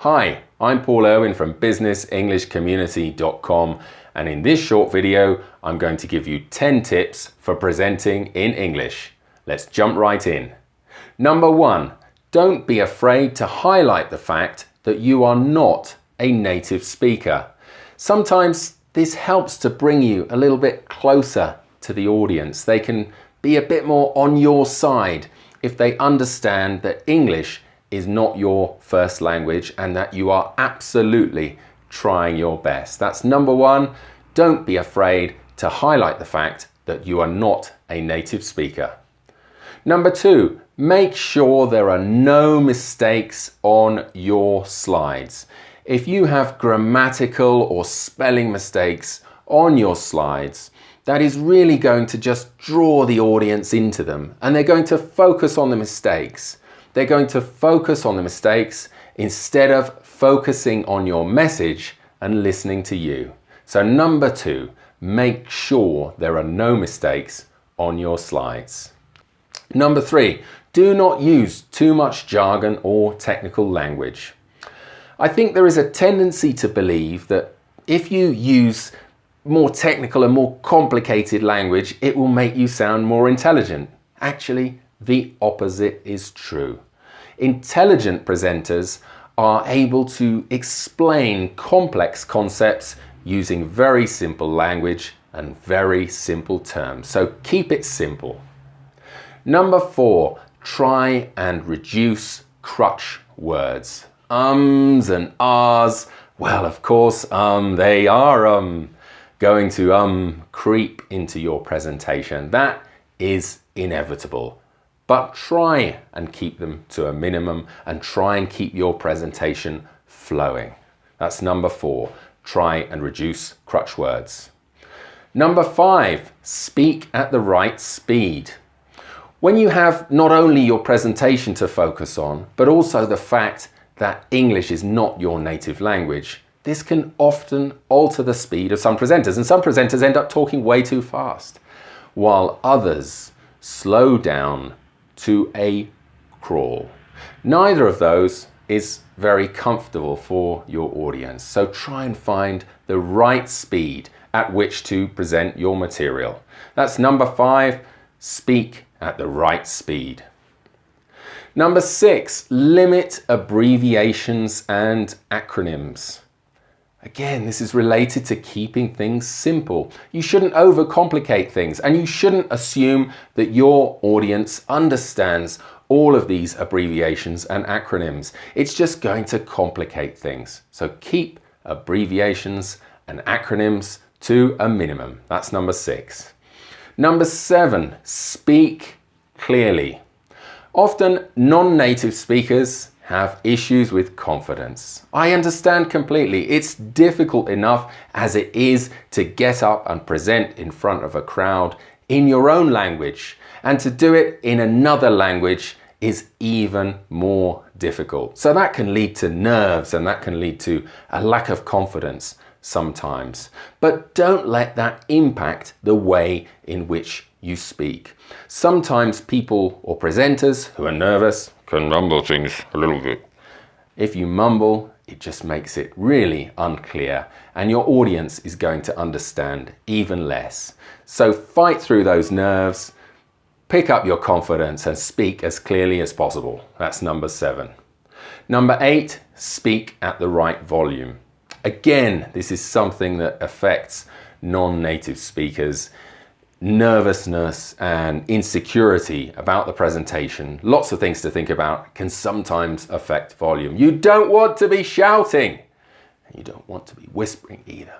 Hi, I'm Paul Irwin from businessenglishcommunity.com, and in this short video I'm going to give you 10 tips for presenting in English. Let's jump right in. Number 1, don't be afraid to highlight the fact that you are not a native speaker. Sometimes this helps to bring you a little bit closer to the audience. They can be a bit more on your side if they understand that English is not your first language and that you are absolutely trying your best. That's number 1. Don't be afraid to highlight the fact that you are not a native speaker. Number 2, make sure there are no mistakes on your slides. If you have grammatical or spelling mistakes on your slides, that is really going to just draw the audience into them, and they're going to focus on the mistakes. They're going to focus on the mistakes instead of focusing on your message and listening to you. So number 2, make sure there are no mistakes on your slides. Number 3, do not use too much jargon or technical language. I think there is a tendency to believe that if you use more technical and more complicated language, it will make you sound more intelligent. Actually, the opposite is true. Intelligent presenters are able to explain complex concepts using very simple language and very simple terms. So keep it simple. Number 4, try and reduce crutch words. Ums and ahs. Well, of course, they are going to creep into your presentation. That is inevitable. But try and keep them to a minimum and try and keep your presentation flowing. That's number 4. Try and reduce crutch words. Number 5, speak at the right speed. When you have not only your presentation to focus on, but also the fact that English is not your native language, this can often alter the speed of some presenters, and some presenters end up talking way too fast, while others slow down to a crawl. Neither of those is very comfortable for your audience, so try and find the right speed at which to present your material. That's number 5, speak at the right speed. Number 6, limit abbreviations and acronyms. Again, this is related to keeping things simple. You shouldn't overcomplicate things, and you shouldn't assume that your audience understands all of these abbreviations and acronyms. It's just going to complicate things. So keep abbreviations and acronyms to a minimum. That's number 6. Number 7, speak clearly. Often non-native speakers have issues with confidence. I understand completely. It's difficult enough as it is to get up and present in front of a crowd in your own language, and to do it in another language is even more difficult. So that can lead to nerves, and that can lead to a lack of confidence sometimes. But don't let that impact the way in which you speak. Sometimes people or presenters who are nervous can mumble things a little bit. If you mumble, it just makes it really unclear, and your audience is going to understand even less. So fight through those nerves, pick up your confidence and speak as clearly as possible. That's number 7. Number 8, speak at the right volume. Again, this is something that affects non-native speakers. Nervousness and insecurity about the presentation, lots of things to think about, can sometimes affect volume. You don't want to be shouting, and you don't want to be whispering either.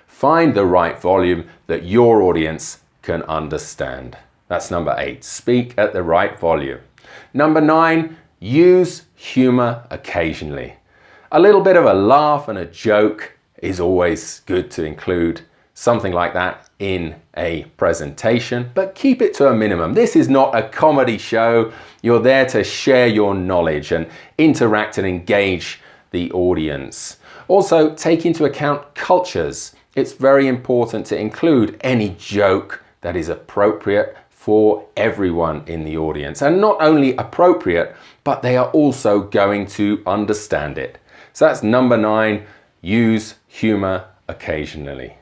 Find the right volume that your audience can understand. That's number 8, speak at the right volume. Number 9, use humor occasionally. A little bit of a laugh and a joke is always good to include. Something like that in a presentation, but keep it to a minimum. This is not a comedy show. You're there to share your knowledge and interact and engage the audience. Also, take into account cultures. It's very important to include any joke that is appropriate for everyone in the audience, and not only appropriate, but they are also going to understand it. So that's number 9, use humor occasionally.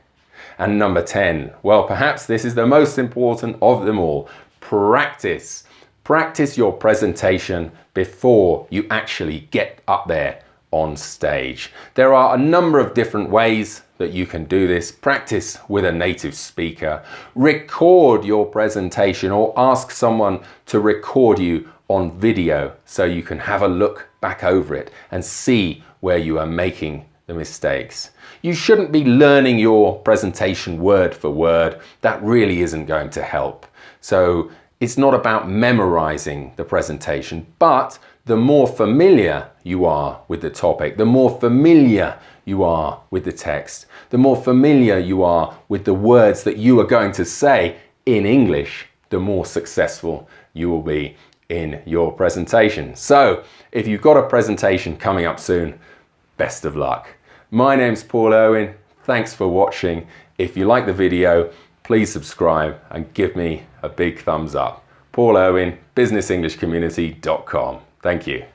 And number 10, well, perhaps this is the most important of them all, practice. Practice your presentation before you actually get up there on stage. There are a number of different ways that you can do this. Practice with a native speaker, record your presentation or ask someone to record you on video so you can have a look back over it and see where you are making the mistakes. You shouldn't be learning your presentation word for word. That really isn't going to help. So it's not about memorizing the presentation, but the more familiar you are with the topic, the more familiar you are with the text, the more familiar you are with the words that you are going to say in English, the more successful you will be in your presentation. So if you've got a presentation coming up soon, best of luck. My name's Paul Irwin. Thanks for watching. If you like the video, please subscribe and give me a big thumbs up. Paul Irwin, businessenglishcommunity.com. Thank you.